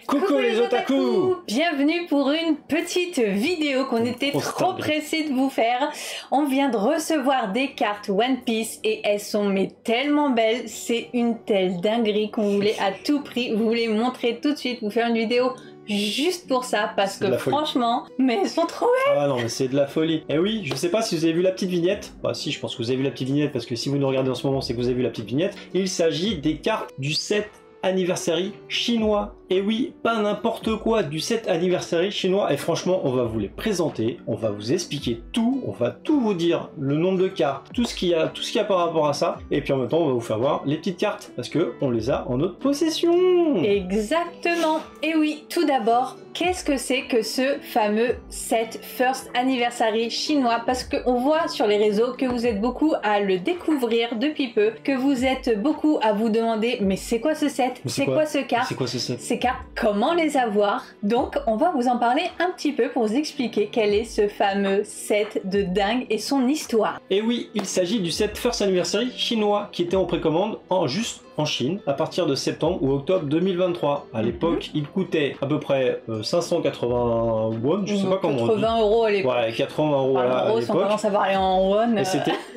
Coucou les otaku! Bienvenue pour une petite vidéo qu'on était trop pressé de vous faire. On vient de recevoir des cartes One Piece et elles sont mais tellement belles. C'est une telle dinguerie qu'on voulait à tout prix vous les montrer tout de suite, vous faire une vidéo juste pour ça parce que franchement, mais elles sont trop belles! Ah non mais c'est de la folie. Et oui, je sais pas si vous avez vu la petite vignette. Bah si, je pense que vous avez vu la petite vignette parce que si vous nous regardez en ce moment, c'est que vous avez vu la petite vignette. Il s'agit des cartes du set Anniversary chinois. Et oui, pas n'importe quoi, du set Anniversary chinois. Et franchement, on va vous les présenter, on va vous expliquer tout, on va tout vous dire, le nombre de cartes, tout ce qu'il y a par rapport à ça. Et puis en même temps, on va vous faire voir les petites cartes parce que on les a en notre possession. Exactement. Et oui, tout d'abord, qu'est-ce que c'est que ce fameux set First Anniversary chinois? Parce qu'on voit sur les réseaux que vous êtes beaucoup à le découvrir depuis peu, que vous êtes beaucoup à vous demander mais c'est quoi ce set? C'est quoi ce carte? C'est quoi ce set? Ces cartes, comment les avoir? Donc on va vous en parler un petit peu pour vous expliquer quel est ce fameux set de dingue et son histoire. Et oui, il s'agit du set First Anniversary chinois qui était en précommande juste en Chine à partir de septembre ou octobre 2023. À l'époque, il coûtait à peu près 580 won, je sais pas comment on dit. 80 € à l'époque. Ouais, 80 € à l'époque. On commence à varier en won. Et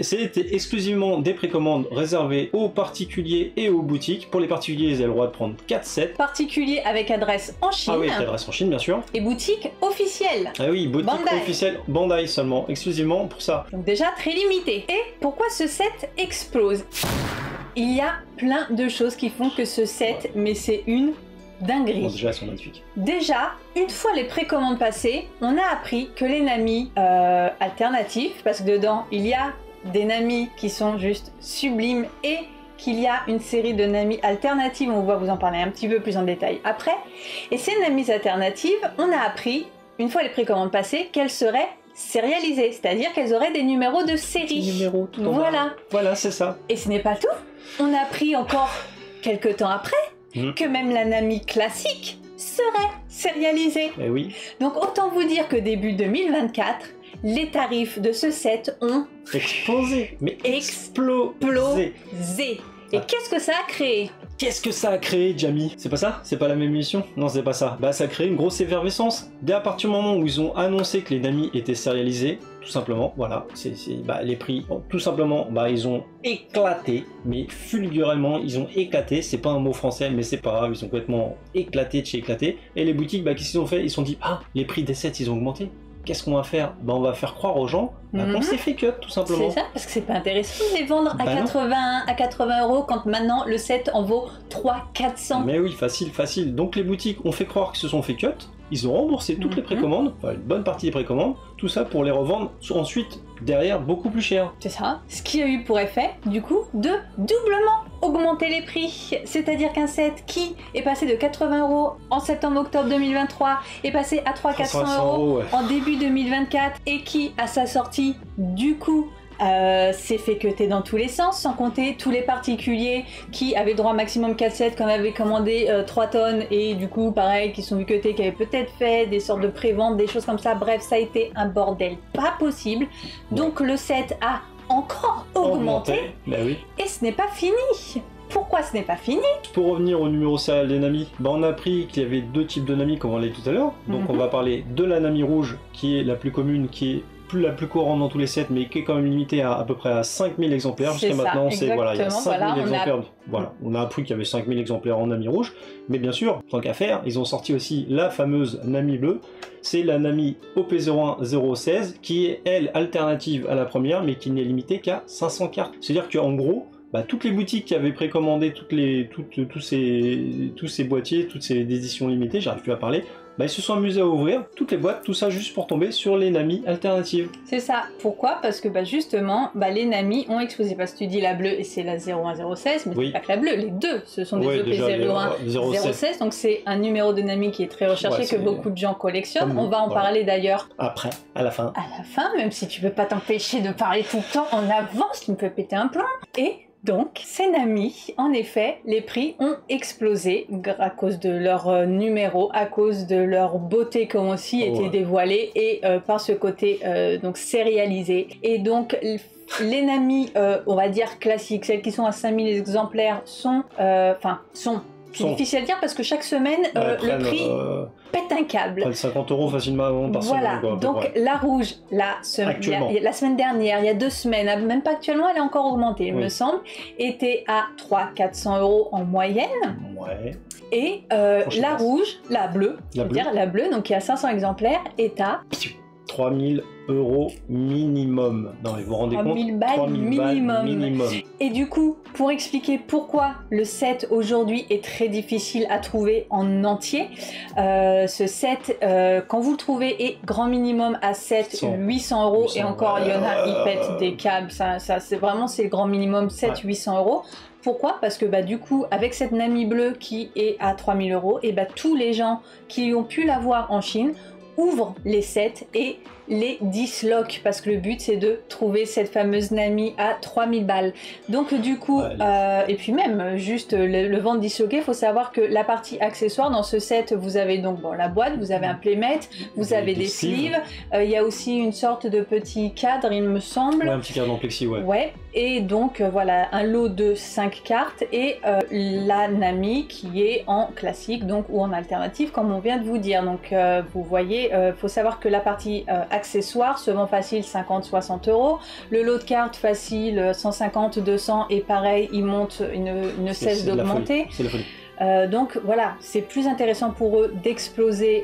c'était exclusivement des précommandes réservées aux particuliers et aux boutiques. Pour les particuliers, ils avaient le droit de prendre 4 sets. Particuliers avec adresse en Chine. Ah oui, avec adresse en Chine, bien sûr. Et boutique officielle. Ah oui, boutique officielle Bandai seulement, exclusivement pour ça. Donc déjà très limité. Et pourquoi ce set explose? Il y a plein de choses qui font que ce set, mais c'est une dinguerie. Bon, déjà, elles sont magnifiques. Déjà, une fois les précommandes passées, on a appris que les Nami alternatifs, parce que dedans, il y a des Nami qui sont juste sublimes et qu'il y a une série de Nami alternatives, on va vous en parler un petit peu plus en détail après. Et ces Nami alternatives, on a appris, une fois les précommandes passées, qu'elles seraient sérialisées, c'est-à-dire qu'elles auraient des numéros de série. Des numéros, tout en bas. Voilà, c'est ça. Et ce n'est pas tout. On a appris encore quelques temps après que même la Nami classique serait sérialisée. Eh oui. Donc autant vous dire que début 2024, les tarifs de ce set ont explosé. Mais explosé. Et qu'est-ce que ça a créé? Qu'est-ce que ça a créé, Jamie? C'est pas ça? C'est pas la même émission? Non, c'est pas ça. Bah, ça a créé une grosse effervescence. Dès à partir du moment où ils ont annoncé que les Nami étaient sérialisés, tout simplement, voilà, les prix, tout simplement, ils ont éclaté, mais fulgurément, ils ont éclaté. C'est pas un mot français, mais c'est pas grave, ils ont complètement éclaté de chez éclaté. Et les boutiques, qu'est-ce qu'ils ont fait? Ils se sont dit, ah, les prix des sets, ils ont augmenté. Qu'est-ce qu'on va faire? On va faire croire aux gens qu'on s'est fait cut, tout simplement. C'est ça, parce que c'est pas intéressant de les vendre à 80 € quand maintenant le set en vaut 300-400. Mais oui, facile. Donc les boutiques ont fait croire qu'ils se sont fait cut, ils ont remboursé toutes les précommandes, enfin une bonne partie des précommandes, tout ça pour les revendre ensuite derrière beaucoup plus cher. C'est ça, ce qui a eu pour effet, du coup, de doublement augmenter les prix. C'est-à-dire qu'un set qui est passé de 80 € en septembre-octobre 2023 est passé à 300-400 € en début 2024 et qui, à sa sortie, du coup, s'est fait cuter dans tous les sens, sans compter tous les particuliers qui avaient droit maximum 4 sets, qu'on avait commandé 3 tonnes et du coup pareil qui sont vu cuter, qui avaient peut-être fait des sortes de pré-vente, des choses comme ça. Bref, ça a été un bordel pas possible. Donc le set a encore augmenté. Oui. Et ce n'est pas fini. Pourquoi ce n'est pas fini? Pour revenir au numéro serial des Nami, on a appris qu'il y avait deux types de Nami comme on l'a dit tout à l'heure. Donc on va parler de la Nami rouge qui est la plus commune, qui est la plus courante dans tous les sets, mais qui est quand même limitée à peu près à 5000 exemplaires. Jusqu'à maintenant, il y a 5000 exemplaires. Voilà, on a appris qu'il y avait 5000 exemplaires en Nami rouge, mais bien sûr, tant qu'à faire, ils ont sorti aussi la fameuse Nami bleue. C'est la Nami OP01016, qui est, elle, alternative à la première, mais qui n'est limitée qu'à 500 cartes. C'est-à-dire qu'en gros, toutes les boutiques qui avaient précommandé tous ces boîtiers, toutes ces éditions limitées, j'arrive plus à parler, ils se sont amusés à ouvrir toutes les boîtes, tout ça juste pour tomber sur les Nami alternatives. C'est ça. Pourquoi? Parce que justement, les Nami ont explosé. Parce que tu dis la bleue et c'est la 01016, mais c'est pas que la bleue, les deux, ce sont des OP01016, donc c'est un numéro de Nami qui est très recherché, que beaucoup de gens collectionnent. On va en parler d'ailleurs après, à la fin. À la fin, même si tu peux pas t'empêcher de parler tout le temps en avance, tu me peux péter un plomb. Et donc, ces Nami, en effet, les prix ont explosé à cause de leur numéro, à cause de leur beauté qui ont aussi été dévoilées et par ce côté donc sérialisé. Et donc, les Nami, on va dire classiques, celles qui sont à 5000 exemplaires, sont C'est difficile à dire parce que chaque semaine, le prix pète un câble. Près de 50 € facilement par semaine. Voilà, quoi, donc la rouge, la semaine dernière, il y a 2 semaines, même pas actuellement, elle a encore augmenté, il me semble, était à 300-400 € en moyenne. Ouais. Et la rouge, la bleue, la bleue, donc qui a 500 exemplaires, est à 3000 € minimum. Non, mais vous vous rendez compte, 3000 balles minimum. Et du coup, pour expliquer pourquoi le set aujourd'hui est très difficile à trouver en entier, ce set, quand vous le trouvez, est grand minimum à 700-800 €. Et encore, il y en a, ils pètent des câbles. Ça c'est vraiment, c'est le grand minimum, 700-800 €. Pourquoi? Parce que du coup, avec cette Nami bleue qui est à 3000 €, et tous les gens qui ont pu l'avoir en Chine ouvrent les sets et les disloquent, parce que le but c'est de trouver cette fameuse Nami à 3000 balles. Donc du coup, et puis même juste le vent disloqué, il faut savoir que la partie accessoire dans ce set, vous avez donc la boîte, vous avez un playmate, vous avez des sleeves, il y a aussi une sorte de petit cadre, il me semble. Ouais, un petit cadre en plexi, ouais. Ouais, et donc voilà, un lot de 5 cartes et la Nami qui est en classique donc ou en alternative comme on vient de vous dire. Donc vous voyez, faut savoir que la partie accessoires se vend facile 50-60 €. Le lot de cartes facile 150-200 et pareil, il monte, il ne cesse d'augmenter. C'est la folie. Donc voilà, c'est plus intéressant pour eux d'exploser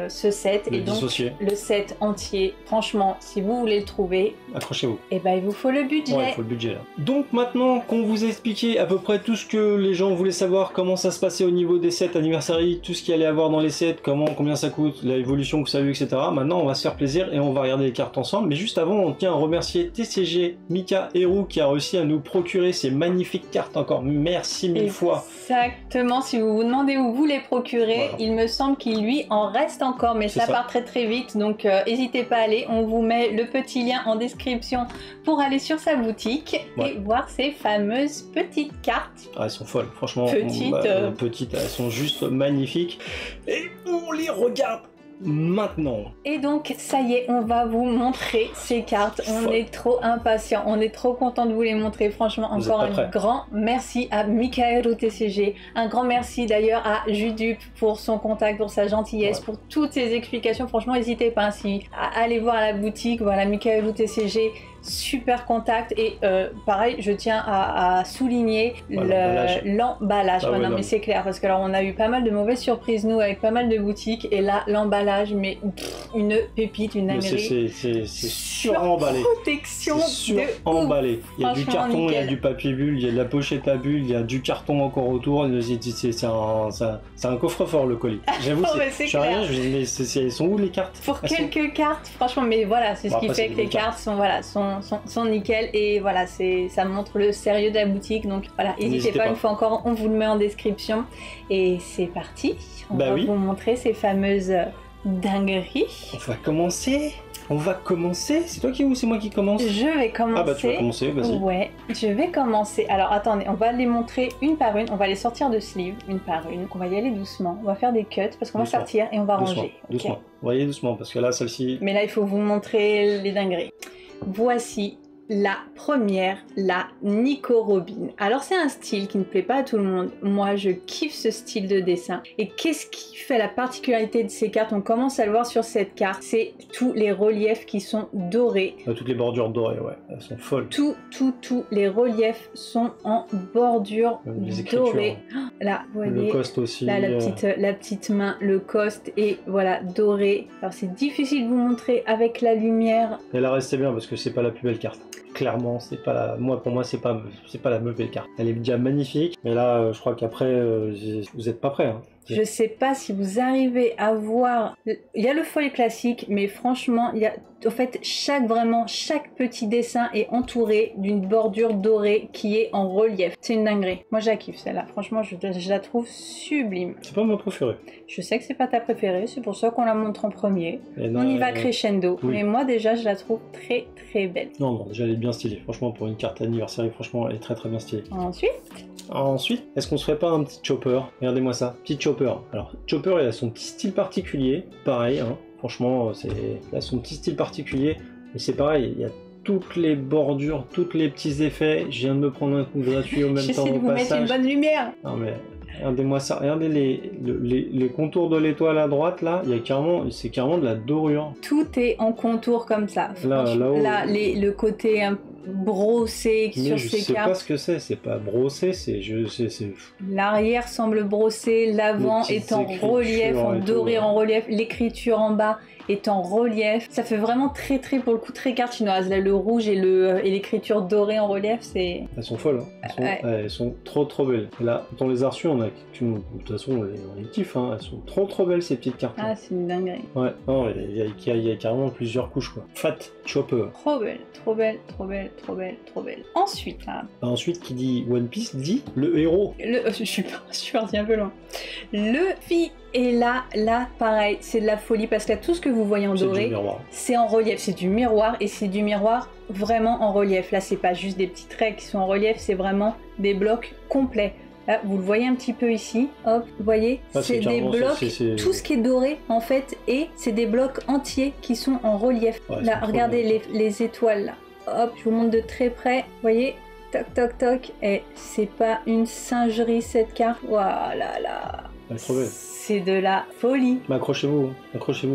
ce set et donc dissocier. Le set entier. Franchement, si vous voulez le trouver, accrochez-vous. Et il vous faut le budget. Ouais, il faut le budget là. Donc maintenant qu'on vous a expliqué à peu près tout ce que les gens voulaient savoir, comment ça se passait au niveau des sets anniversary, tout ce qu'il allait avoir dans les sets, combien ça coûte, l'évolution que ça a eu, etc. Maintenant, on va se faire plaisir et on va regarder les cartes ensemble. Mais juste avant, on tient à remercier TCG, Mika et Roux qui a réussi à nous procurer ces magnifiques cartes encore. Merci mille fois. Exactement, si vous vous demandez où vous les procurez, il me semble qu'il lui en reste encore, mais ça part très très vite, donc n'hésitez pas à aller, on vous met le petit lien en description pour aller sur sa boutique et voir ces fameuses petites cartes. Ah, elles sont folles, franchement, petites, elles sont juste magnifiques, et on les regarde maintenant. Et donc ça y est, on va vous montrer ces cartes. On est trop impatients, on est trop content de vous les montrer. Franchement, encore un grand merci à Mikaël au TCG, un grand merci d'ailleurs à Judup pour son contact, pour sa gentillesse, pour toutes ses explications. Franchement, n'hésitez pas à aller voir à la boutique. Voilà, Mikaël au TCG, super contact. Et pareil, je tiens à souligner l'emballage. Non mais c'est clair, parce que alors on a eu pas mal de mauvaises surprises nous avec pas mal de boutiques, et là l'emballage, mais une pépite, une dinguerie. C'est suremballé. Protection suremballé. Il y a du carton, nickel. Il y a du papier bulle, il y a de la pochette à bulle, il y a du carton encore autour. C'est un coffre-fort le colis. J'avoue, je suis rien, je me dis mais elles sont où les cartes? Pour quelques cartes, franchement, mais voilà, c'est ce qui fait que les cartes sont nickel, et voilà, ça montre le sérieux de la boutique. Donc voilà, n'hésitez pas, une fois encore, on vous le met en description. Et c'est parti, on va vous montrer ces fameuses dingueries. On va commencer. C'est toi qui ou c'est moi qui commence? Je vais commencer. Ah bah tu vas commencer, vas-y. Ouais, je vais commencer. Alors attendez, on va les montrer une par une. On va les sortir de sleeve une par une. On va y aller doucement. On va faire des cuts parce qu'on va sortir et on va ranger. Doucement. Okay. On va y aller doucement parce que là, celle-ci... Mais là, il faut vous montrer les dingueries. Voici la première, la Nico Robin. Alors c'est un style qui ne plaît pas à tout le monde. Moi je kiffe ce style de dessin. Et qu'est-ce qui fait la particularité de ces cartes? On commence à le voir sur cette carte. C'est tous les reliefs qui sont dorés. Toutes les bordures dorées, ouais. Elles sont folles. Tous les reliefs sont en bordure dorée. Là, vous voyez, le coste aussi. Là, la petite main, le coste, et voilà, doré. Alors c'est difficile de vous montrer avec la lumière. Et là, restez bien parce que c'est pas la plus belle carte. Clairement, c'est pas pour moi c'est pas la plus belle carte. Elle est déjà magnifique, mais là je crois qu'après vous êtes pas prêts. Hein. Je sais pas si vous arrivez à voir. Il y a le foil classique, mais franchement, il y a en fait chaque petit dessin est entouré d'une bordure dorée qui est en relief. C'est une dinguerie. Moi, je la kiffe celle-là. Franchement, je la trouve sublime. C'est pas ma préférée. Je sais que c'est pas ta préférée, c'est pour ça qu'on la montre en premier. On y va crescendo. Oui. Mais moi, déjà, je la trouve très très belle. Non, déjà, elle est bien stylée. Franchement, pour une carte anniversaire, franchement, elle est très très bien stylée. Ensuite, est-ce qu'on se ferait pas un petit chopper? Regardez-moi ça, petit chopper. Alors, chopper, il a son petit style particulier, pareil, hein. Franchement, il a son petit style particulier, mais c'est pareil, il y a toutes les bordures, tous les petits effets. Je viens de me prendre un coup gratuit au même temps au passage. J'essaie de vous mettre une bonne lumière. Non mais Regardez-moi ça, regardez les contours de l'étoile à droite là, c'est carrément de la dorure. Tout est en contour comme ça. Là-haut. Là, le côté brossé sur ces Je sais cartes. pas ce que c'est pas brossé, c'est. L'arrière semble brossé, l'avant est en relief, en doré en relief, l'écriture en bas est en relief. Ça fait vraiment très pour le coup très carte chinoise. Là, le rouge et l'écriture dorée en relief, c'est... Elles sont folles, hein. Elles sont trop belles. Et là, quand on les a reçues, de toute façon, on les kiffe, hein. Elles sont trop belles ces petites cartes. Ah, c'est une dinguerie. Ouais, non, il y a carrément plusieurs couches, quoi. Fat Chopper. Trop belle. Ensuite, là... Ensuite, qui dit One Piece dit le héros. Je suis partie un peu loin. Le fi est là, pareil, c'est de la folie parce que là, tout ce que vous voyez en doré, c'est en relief, c'est du miroir et c'est du miroir vraiment en relief. Là, c'est pas juste des petits traits qui sont en relief, c'est vraiment des blocs complets. Là, vous le voyez un petit peu ici, hop, vous voyez, c'est des blocs, tout ce qui est doré en fait, et c'est des blocs entiers qui sont en relief. Ouais, là, regardez les étoiles là, hop, je vous montre de très près, vous voyez, toc, et c'est pas une singerie cette carte, voilà là. C'est de la folie. Mais accrochez-vous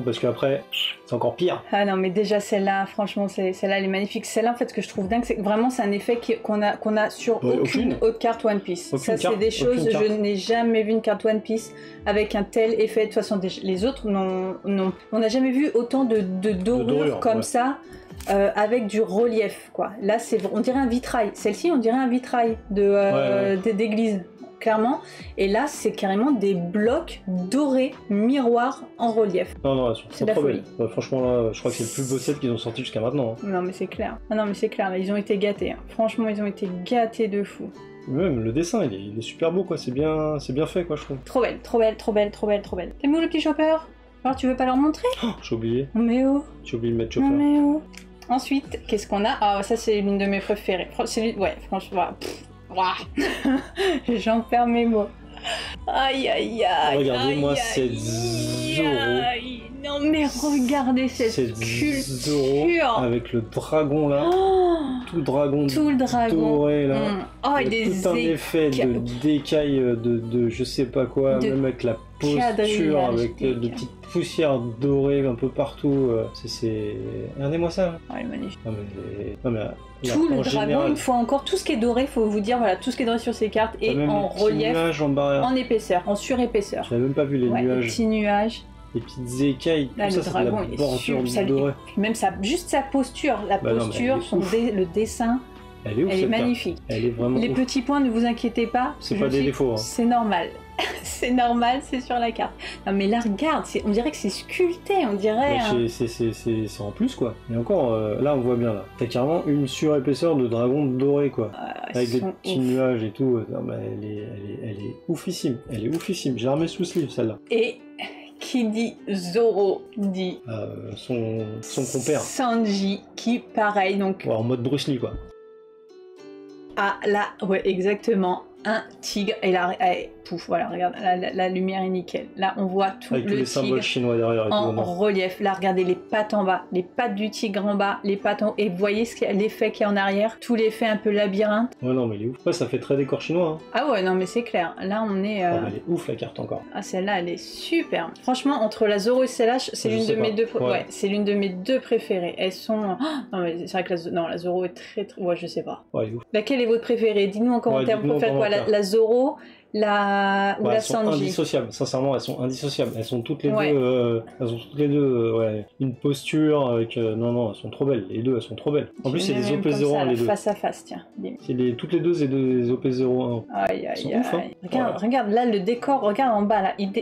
parce qu'après c'est encore pire. Ah non mais déjà celle-là, franchement celle-là elle est magnifique. Celle-là en fait ce que je trouve dingue c'est que vraiment c'est un effet qu'on a sur aucune autre carte One Piece. Ça c'est des choses, je n'ai jamais vu une carte One Piece avec un tel effet. De toute façon les autres non. On n'a jamais vu autant de dorure comme ça. Avec du relief quoi. Là on dirait un vitrail. Celle-ci on dirait un vitrail d'église. Clairement, et là c'est carrément des blocs dorés miroirs en relief. Non, elles sont trop belles. Franchement là, je crois que c'est le plus beau set qu'ils ont sorti jusqu'à maintenant. Non mais c'est clair. Là, ils ont été gâtés. Hein. Franchement, ils ont été gâtés de fou. Même le dessin, il est super beau quoi. C'est bien fait quoi, je trouve. Trop belle. T'aimes où le petit Chopper? Alors tu veux pas leur montrer? J'ai oublié. Mais oh. J'ai oublié de mettre Chopper. Mais oh. Ensuite, qu'est-ce qu'on a? Ah ça c'est l'une de mes préférées. Franchement. J'en perds mes mots. Aïe. Regardez-moi cette Zoro. Non mais regardez cette sculpture Zoro avec le dragon là. Tout le dragon doré là. Il y a tout un effet de d'écailles de je sais pas quoi, même avec la posture, avec de petites poussières dorées un peu partout. Regardez-moi ça. Il est magnifique. Non mais tout le dragon, une fois encore, tout ce qui est doré, faut vous dire, voilà, tout ce qui est doré sur ces cartes est en relief, en épaisseur, en surépaisseur. J'avais même pas vu les nuages. Les petits nuages. Les petites écailles, là, tout le ça, dragon, c'est de la bordure dorée. Même juste sa posture, le dessin, elle est magnifique. Elle est vraiment les petits points, ne vous inquiétez pas. C'est pas des défauts. Hein. C'est normal. C'est normal, c'est sur la carte. Non mais là regarde, on dirait que c'est sculpté, on dirait... C'est en plus quoi. Et encore, là on voit bien là. T'as carrément une surépaisseur de dragon doré quoi. Avec des petits nuages et tout. Non, bah, elle est oufissime. Elle est oufissime. J'ai remis sous sleeve celle-là. Et qui dit Zoro dit... son compère. Sanji qui pareil donc... Ouais, en mode Bruce Lee quoi. Ah là, ouais exactement. Un tigre et là, pouf, voilà, regarde, la lumière est nickel. Là, on voit tout avec le les tigre symboles chinois derrière et en relief. Là, regardez les pattes en bas, les pattes du tigre en bas, les pattes en haut. Et vous voyez l'effet qu'il y a en arrière, tout l'effet un peu labyrinthe. Ouais, non, mais il est ouf. Ouais, ça fait très décor chinois. Hein. Ah ouais, non, mais c'est clair. Là, on est... elle est ouf, la carte encore. Ah, celle-là, elle est super. Franchement, entre la Zoro et celle-là, c'est l'une de mes deux... Ouais, c'est l'une de mes deux préférées. Elles sont... non, mais c'est vrai que la Zoro est très... Ouais, je sais pas. Ouais, ouf. Laquelle est votre préférée? Dites-nous en commentaire. Vous préférez quoi? La Zoro ou la Sanji? Elles sont indissociables, sincèrement, elles sont indissociables. Elles sont toutes les deux, une posture avec... non, elles sont trop belles. Les deux, elles sont trop belles. En plus, c'est des OP01 les deux. Face à face, tiens. Toutes les deux, c'est des OP01. Aïe. Ouf, hein. Regarde, là, le décor, regarde en bas, là. Il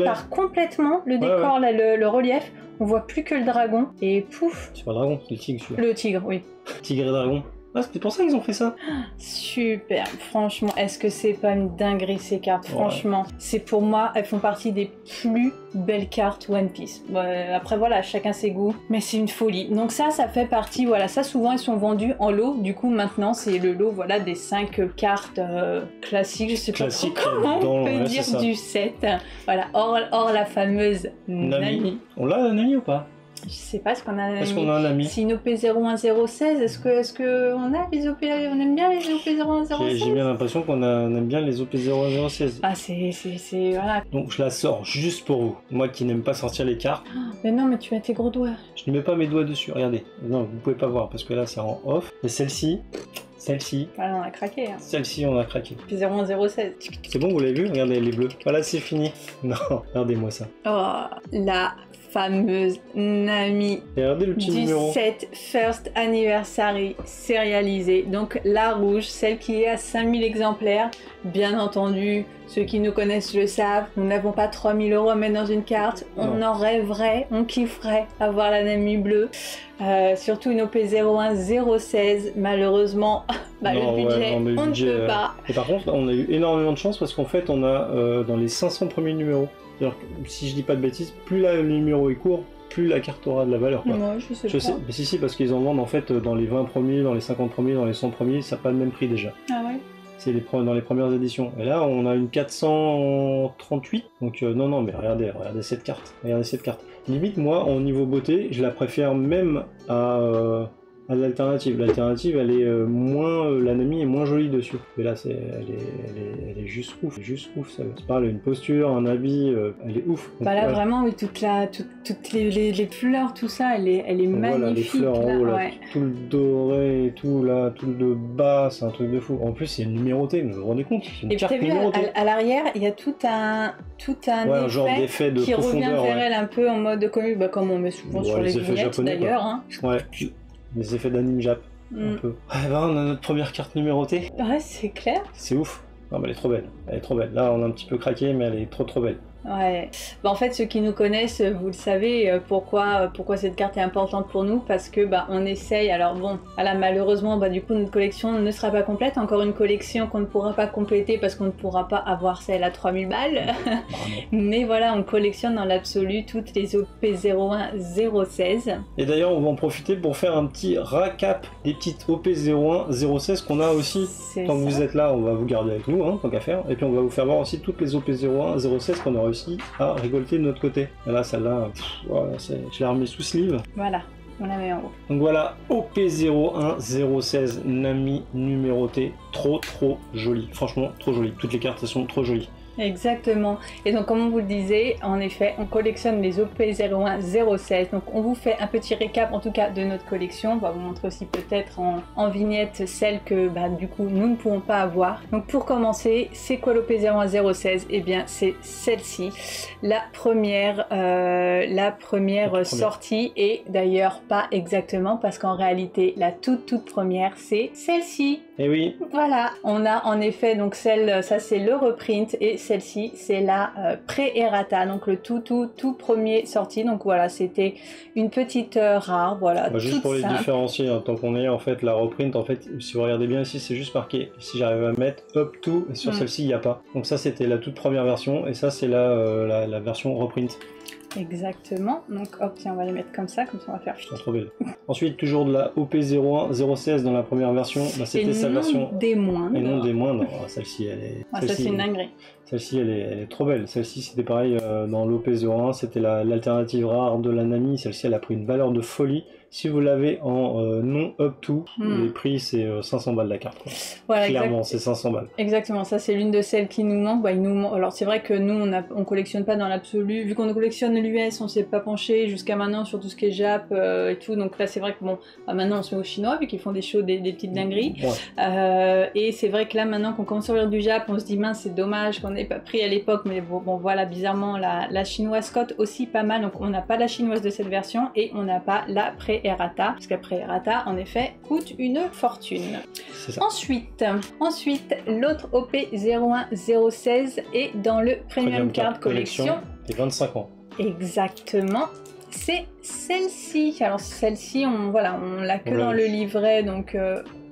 part complètement, le décor, là, le relief. On voit plus que le dragon. Et pouf. C'est pas le dragon, c'est le tigre, celui-là. Le tigre, oui. Tigre et dragon. Ah, c'était pour ça qu'ils ont fait ça. Super, franchement, est-ce que c'est pas une dinguerie ces cartes? Franchement, c'est pour moi, elles font partie des plus belles cartes One Piece. Après voilà, chacun ses goûts, mais c'est une folie. Donc ça fait partie, voilà, ça souvent elles sont vendues en lot. Du coup maintenant c'est le lot, voilà, des 5 cartes classiques. Je sais pas comment on peut dire du set. Voilà, hors la fameuse Nami. On l'a la Nami ou pas? Je sais pas, est-ce qu'on a un ami? Est-ce qu'on a un ami? C'est une OP01016, est-ce que on a les OP, on aime bien les OP01016? J'ai bien l'impression qu'on aime bien les OP01016. Ah c'est voilà. Donc je la sors juste pour vous. Moi qui n'aime pas sortir les cartes. Mais non, mais tu mets tes gros doigts. Je ne mets pas mes doigts dessus, regardez. Non, vous pouvez pas voir parce que là c'est en off. Et celle-ci, Voilà, on a craqué. Hein. celle-ci on a craqué. OP01016. C'est bon, vous l'avez vu? Regardez, elle est bleue. Voilà, c'est fini. Non, regardez-moi ça. Oh, la fameuse Nami Et regardez le petit du numéro. 7 First Anniversary sérialisé. Donc la rouge, celle qui est à 5000 exemplaires. Bien entendu, ceux qui nous connaissent le savent, nous n'avons pas 3000 € à mettre dans une carte. On en rêverait, on kifferait avoir la Nami bleue. Surtout une OP01016. Malheureusement, le budget, on ne peut pas. Et par contre, on a eu énormément de chance parce qu'en fait, on a dans les 500 premiers numéros. C'est-à-dire que, si je dis pas de bêtises, plus le numéro est court, plus la carte aura de la valeur. Quoi. Moi, je sais pas. Mais si, parce qu'ils en vendent en fait dans les 20 premiers, dans les 50 premiers, dans les 100 premiers, ça n'a pas le même prix déjà. Ah ouais? C'est dans les premières éditions. Et là, on a une 438. Donc non, mais regardez cette carte. Regardez cette carte. Limite, moi, au niveau beauté, je la préfère même à l'alternative. L'alternative, elle est la Nami est moins jolie dessus. Mais là, elle est juste ouf. Juste ouf. C'est pareil, une posture, un habit, elle est ouf. Donc, Bah là, vraiment, oui, toutes les fleurs, tout ça, elle est magnifique. Voilà, les fleurs en haut, là, ouais. tout le doré et tout, là, tout le bas, c'est un truc de fou. En plus, c'est numéroté, vous vous rendez compte? C'est une Et carte t'as vu, numérotée. à l'arrière, il y a tout un Ouais, genre d'effet de qui revient profondeur, vers ouais. elle un peu en mode comique, comme on met souvent Ouais, sur les les effets vignettes japonais, d'ailleurs. Hein. Ouais, les effets d'anime jap, un peu. Ah bah, on a notre première carte numérotée. Ouais, c'est clair. C'est ouf. Non, mais elle est trop belle. Elle est trop belle. Là, on a un petit peu craqué, mais elle est trop belle. Ouais. Bah, en fait, ceux qui nous connaissent, vous le savez, pourquoi cette carte est importante pour nous, parce que on essaye. Alors bon, voilà, malheureusement, du coup, notre collection ne sera pas complète. Encore une collection qu'on ne pourra pas compléter parce qu'on ne pourra pas avoir celle à 3000 balles. Mais voilà, on collectionne dans l'absolu toutes les OP01016. Et d'ailleurs, on va en profiter pour faire un petit recap des petites OP01016 qu'on a aussi. Tant que vous êtes là, on va vous garder avec nous, hein, tant qu'à faire. Et puis on va vous faire voir aussi toutes les OP01016 qu'on a réussi à récolter de notre côté. Et là, celle-là, voilà, je l'ai remis sous sleeve. Voilà, on la met en haut. Donc voilà, OP01016 Nami numéroté, trop jolie. Franchement, trop jolie. Toutes les cartes, elles sont trop jolies. Exactement. Et donc, comme on vous le disait, en effet, on collectionne les OP01016. Donc, on vous fait un petit récap, en tout cas, de notre collection. On va vous montrer aussi peut-être en vignette celles que, du coup, nous ne pouvons pas avoir. Donc, pour commencer, c'est quoi l'OP01016? Eh bien, c'est celle-ci. La première sortie, et d'ailleurs pas exactement, parce qu'en réalité, la toute première, c'est celle-ci. Et oui. Voilà, on a en effet donc ça c'est le reprint, et celle-ci c'est la pré-errata, donc le tout premier sorti. Donc voilà, c'était une petite rare, voilà. Juste pour les différencier, hein, tant qu'on est en fait la reprint, en fait, si vous regardez bien ici, c'est juste marqué, si j'arrive à mettre up to, et sur celle-ci il n'y a pas. Donc ça c'était la toute première version, et ça c'est la version reprint. Exactement, donc hop, tiens, on va les mettre comme ça on va faire c'est trop belle. Ensuite, toujours de la OP01016 dans la première version, c'était sa version. Des moindres. Et non des moindres. Oh, celle-ci, elle est. Ah, ça c'est une dinguerie. Celle-ci, elle est trop belle. Celle-ci, c'était pareil dans l'OP01, c'était l'alternative rare de la Nami. Celle-ci, elle a pris une valeur de folie. Si vous l'avez en non up to, les prix c'est 500 balles la carte. Quoi. Voilà, clairement, c'est 500 balles. Exactement, ça c'est l'une de celles qui nous manque. Alors c'est vrai que nous on collectionne pas dans l'absolu. Vu qu'on collectionne l'US, on s'est pas penché jusqu'à maintenant sur tout ce qui est Jap et tout. Donc là c'est vrai que maintenant on se met aux Chinois vu qu'ils font des petites dingueries. Ouais. Et c'est vrai que là maintenant qu'on commence à ouvrir du Jap, on se dit mince c'est dommage qu'on n'ait pas pris à l'époque. Mais bon voilà, bizarrement la chinoise cote aussi pas mal. Donc on n'a pas la chinoise de cette version et on n'a pas la pré-errata. Parce qu'après errata en effet coûte une fortune. Ça. Ensuite l'autre OP01016 est dans le Premium Card Collection. Et 25 ans. Exactement. C'est celle-ci. Alors celle-ci, on l'a que dans le livret, donc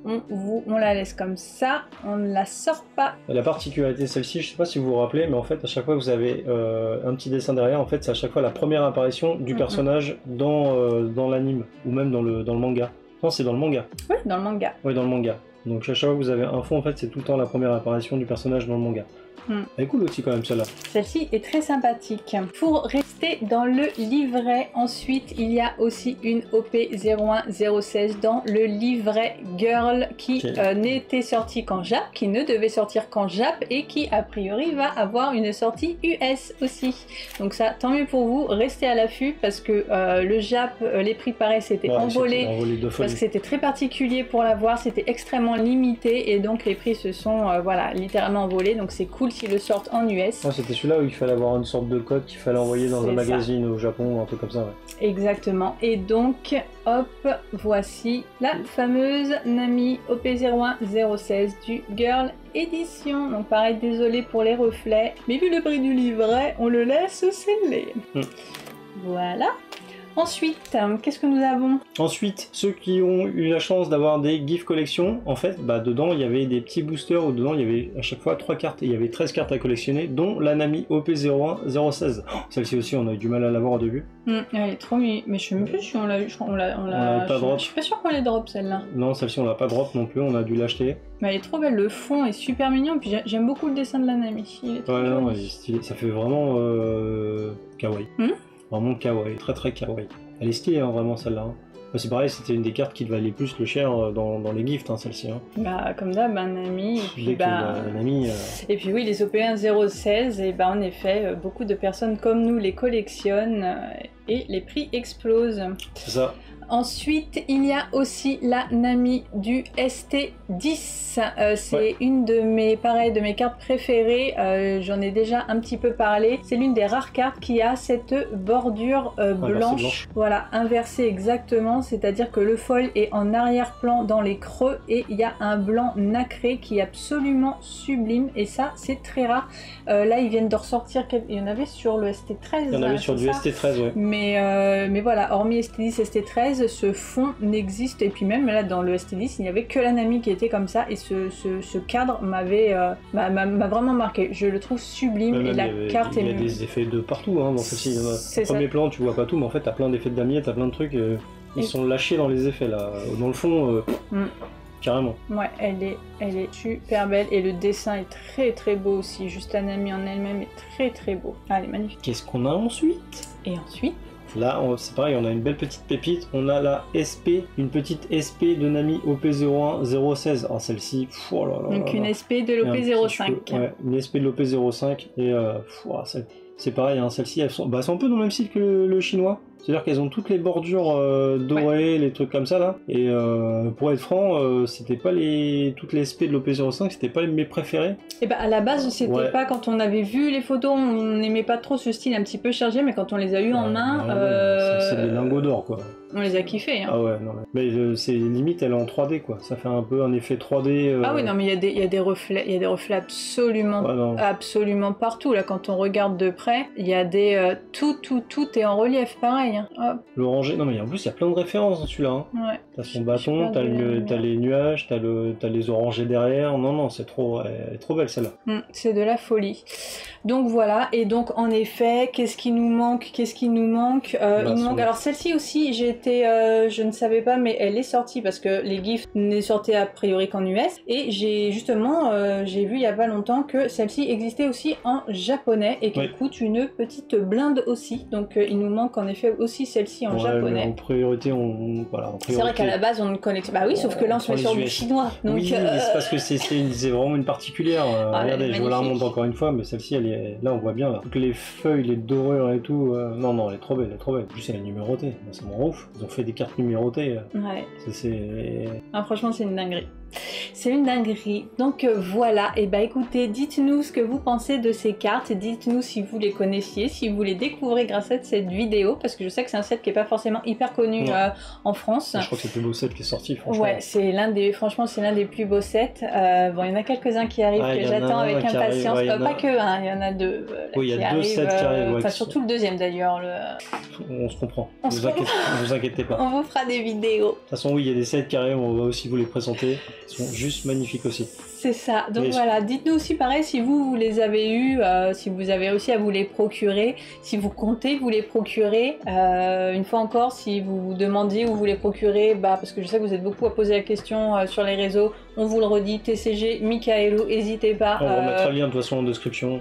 on la laisse comme ça, on ne la sort pas. La particularité de celle-ci, je ne sais pas si vous vous rappelez, mais en fait à chaque fois que vous avez un petit dessin derrière, en fait c'est à chaque fois la première apparition du personnage dans l'anime, ou même dans le manga. Non, c'est dans le manga. Oui, dans le manga. Oui, dans le manga. Donc à chaque fois que vous avez un fond, en fait c'est tout le temps la première apparition du personnage dans le manga. Elle est cool aussi quand même celle-là. Celle-ci est très sympathique. Pour rester dans le livret, ensuite il y a aussi une OP01016 dans le livret Girl qui n'était sortie qu'en Jap, qui ne devait sortir qu'en Jap et qui a priori va avoir une sortie US aussi. Donc ça, tant mieux pour vous, restez à l'affût parce que le Jap, les prix pareil s'étaient envolés parce que c'était très particulier pour l'avoir, c'était extrêmement limité et donc les prix se sont voilà, littéralement envolés, donc c'est cool s'ils le sortent en US. C'était celui-là où il fallait avoir une sorte de code qu'il fallait envoyer dans un magazine au Japon, un truc comme ça. Ouais. Exactement. Et donc, hop, voici la fameuse Nami OP01016 du Girl Edition. Donc pareil, désolé pour les reflets, mais vu le prix du livret, on le laisse sceller. Voilà. Ensuite, qu'est-ce que nous avons? Ensuite, ceux qui ont eu la chance d'avoir des GIF collection, en fait, dedans il y avait des petits boosters où dedans il y avait à chaque fois 3 cartes et il y avait 13 cartes à collectionner, dont la Nami OP01016. Celle-ci aussi, on a eu du mal à l'avoir au début. Elle est trop mignonne, mais je sais même plus si on l'a eu, on l'a pas drop. Je suis pas sûre qu'on l'ait drop celle-là. Non, celle-ci on l'a pas drop non plus, on a dû l'acheter. Mais elle est trop belle, le fond est super mignon, puis j'aime beaucoup le dessin de la Nami. Il est trop non, il est stylé. Ça fait vraiment kawaii. Vraiment kawaii, très très kawaii. Elle est stylée, vraiment celle-là. C'est pareil, c'était une des cartes qui valait plus le cher dans les gifts, celle-ci. Comme d'hab, Nami. Et puis, Nami, et puis oui, les OP1016, et en effet, beaucoup de personnes comme nous les collectionnent et les prix explosent. C'est ça. Ensuite, il y a aussi la Nami du ST10. C'est une de mes cartes préférées. J'en ai déjà un petit peu parlé. C'est l'une des rares cartes qui a cette bordure blanche. Voilà, inversée exactement. C'est-à-dire que le foil est en arrière-plan dans les creux et il y a un blanc nacré qui est absolument sublime. Et ça, c'est très rare. Là, ils viennent de ressortir. Il y en avait sur le ST13. Il y en avait sur du ST13, ouais. Mais voilà, hormis ST10, ST13, ce fond n'existe, et puis même là dans le ST10 il n'y avait que la Nami qui était comme ça, et ce cadre m'a vraiment marqué. Je le trouve sublime. Et la carte il y a des effets de partout dans ceci. Au premier plan tu vois pas tout, mais en fait t'as plein d'effets de damier, t'as plein de trucs, ils sont lâchés dans les effets là, dans le fond. Carrément. Ouais, elle est super belle, et le dessin est très très beau aussi. Juste la Nami en elle-même est très très beau. Elle est magnifique. Qu'est-ce qu'on a ensuite? Et ensuite là, c'est pareil, on a une belle petite pépite. On a la SP, une petite SP de Nami OP01016. Alors celle-ci, oh là là. Donc une SP de l'OP05. Ouais, une SP de l'OP05. Et c'est pareil, celles-ci, elles sont un peu dans le même style que le chinois. C'est-à-dire qu'elles ont toutes les bordures dorées, les trucs comme ça là. Et pour être franc, c'était pas toutes les SP de l'OP05, c'était pas mes préférés. Et à la base, c'était pas, quand on avait vu les photos, on n'aimait pas trop ce style un petit peu chargé, mais quand on les a eu en main, c'est des lingots d'or quoi. On les a kiffés. Ah ouais, non. Mais c'est limite, elle est en 3D quoi. Ça fait un peu un effet 3D. Ah oui, non, mais il y a des reflets, absolument partout. Là, quand on regarde de près, il y a des tout est en relief, pareil. L'orangé, non mais en plus il y a plein de références dans celui-là. Ouais. T'as son bâton, t'as les nuages, t'as les orangés derrière. Non, elle est trop belle celle-là. C'est de la folie. Donc voilà, et donc en effet, qu'est-ce qui nous manque? Il nous manque. Alors celle-ci aussi, je ne savais pas, mais elle est sortie parce que les GIFs n'est sorti a priori qu'en US. Et j'ai vu il y a pas longtemps que celle-ci existait aussi en japonais et qu'elle coûte une petite blinde aussi. Donc il nous manque en effet aussi celle-ci en japonais. En priorité, c'est vrai qu'à la base on ne connecte. Bah oui, sauf que là on se met sur du chinois. Donc, oui, c'est parce que c'est vraiment une particulière. Regardez, je vous la remonte encore une fois, mais celle-ci, là on voit bien là. Toutes les feuilles, les dorures et tout. Non, elle est trop belle, En plus elle est numérotée. C'est mon ouf. Ils ont fait des cartes numérotées. Ouais. Franchement, c'est une dinguerie. C'est une dinguerie. Donc voilà, et écoutez, dites-nous ce que vous pensez de ces cartes, dites-nous si vous les connaissiez, si vous les découvrez grâce à cette vidéo, parce que je sais que c'est un set qui est pas forcément hyper connu en France. Je crois que c'est le plus beau set qui est sorti, franchement. Ouais, c'est l'un des plus beaux sets. Il y en a quelques-uns qui arrivent que j'attends avec impatience. Pas que, il y en a deux. Oui, il y a deux sets qui arrivent. Surtout le deuxième d'ailleurs. On se comprend. Ne vous inquiétez pas. On vous fera des vidéos. De toute façon, oui, il y a des sets qui arrivent, on va aussi vous les présenter. Ils sont juste magnifiques aussi. C'est ça. Donc voilà, dites-nous aussi pareil si vous les avez eus, si vous avez réussi à vous les procurer, si vous comptez vous les procurer. Une fois encore, si vous vous demandiez où vous les procurez, parce que je sais que vous êtes beaucoup à poser la question sur les réseaux, On vous le redit, TCG, Michaelo, n'hésitez pas. On remettra le lien de toute façon en description.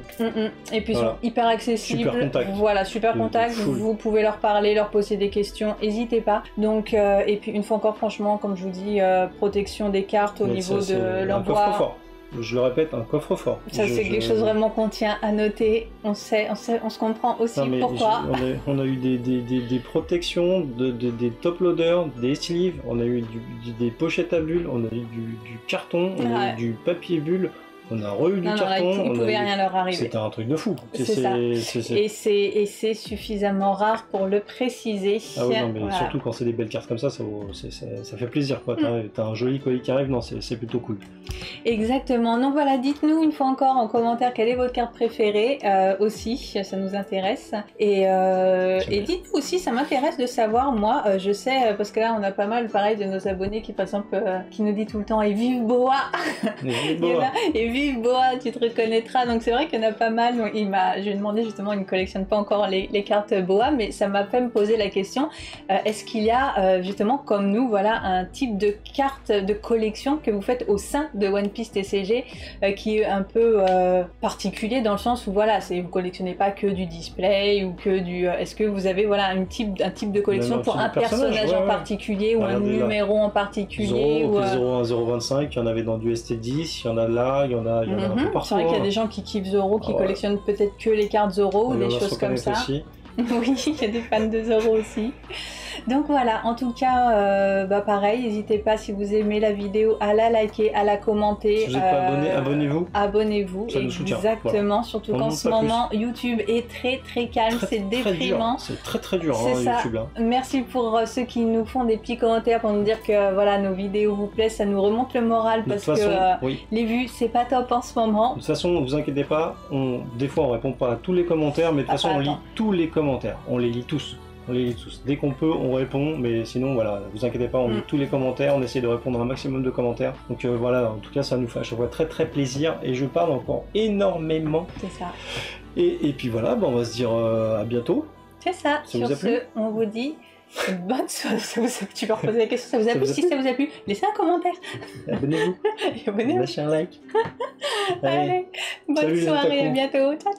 Et puis ils sont hyper accessibles. Super contact. Voilà, super contact. Vous pouvez leur parler, leur poser des questions, n'hésitez pas. Donc, et puis une fois encore, franchement, comme je vous dis, protection des cartes au niveau de l'envoi. Je le répète, un coffre-fort. Ça, c'est quelque chose vraiment qu'on tient à noter. On se comprend aussi pourquoi. On a eu des protections, des top loaders, des sleeves, on a eu des pochettes à bulles, on a eu du carton, on a eu du papier bulle. On a eu du carton. Il ne pouvait rien leur arriver. C'était un truc de fou. C'est ça. Et c'est suffisamment rare pour le préciser. Ah oui, non, mais surtout quand c'est des belles cartes comme ça, ça fait plaisir. T'as un joli colis qui arrive, non, c'est plutôt cool. Exactement. Donc voilà, dites-nous une fois encore en commentaire quelle est votre carte préférée aussi, ça nous intéresse. Et dites-nous aussi, ça m'intéresse de savoir, moi, je sais, parce que là on a pas mal, pareil, de nos abonnés qui par exemple, qui nous dit tout le temps « Et vive Boa !» Et vive Boa, tu te reconnaîtra. Donc c'est vrai qu'il y en a pas mal. Je lui ai demandé justement, il ne collectionne pas encore les cartes Boa, mais ça m'a fait me poser la question, est-ce qu'il y a justement comme nous, voilà, un type de carte de collection que vous faites au sein de One Piece TCG qui est un peu particulier dans le sens où voilà, vous collectionnez pas que du display ou que du... est-ce que vous avez voilà, un type de collection pour un personnage en particulier ou un numéro en particulier ou 01, 025, il y en avait dans du ST10, il y en a là, il y en a un peu partout. C'est vrai qu'il y a des gens qui kiffent Zoro, qui collectionnent peut-être que les cartes Zoro ou des choses comme ça. Oui, il y a des fans de Zoro aussi. Donc voilà, en tout cas, pareil, n'hésitez pas si vous aimez la vidéo à la liker, à la commenter. Si vous n'êtes pas abonné, abonnez-vous. Abonnez-vous, ça nous soutient. Exactement, voilà. Surtout qu'en ce moment, YouTube est très calme, c'est déprimant. C'est très dur, YouTube. Là. Merci pour ceux qui nous font des petits commentaires pour nous dire que voilà, nos vidéos vous plaisent, ça nous remonte le moral parce que les vues, c'est pas top en ce moment. De toute façon, ne vous inquiétez pas, des fois on répond pas à tous les commentaires, mais de toute façon on lit tous les commentaires, on les lit tous. On les lit tous. Dès qu'on peut, on répond, mais sinon, voilà, vous inquiétez pas, on lit tous les commentaires, on essaie de répondre à un maximum de commentaires. Donc voilà, en tout cas, ça nous fait à chaque fois très plaisir, et je parle encore énormément. C'est ça. Et puis voilà, on va se dire à bientôt. C'est ça. Sur ce, on vous dit bonne soirée. Tu peux reposer la question, ça vous a plu? Si ça vous a plu, laissez un commentaire. Abonnez-vous. Abonnez-vous. Lâchez un like. Allez, bonne soirée, à bientôt. Ciao.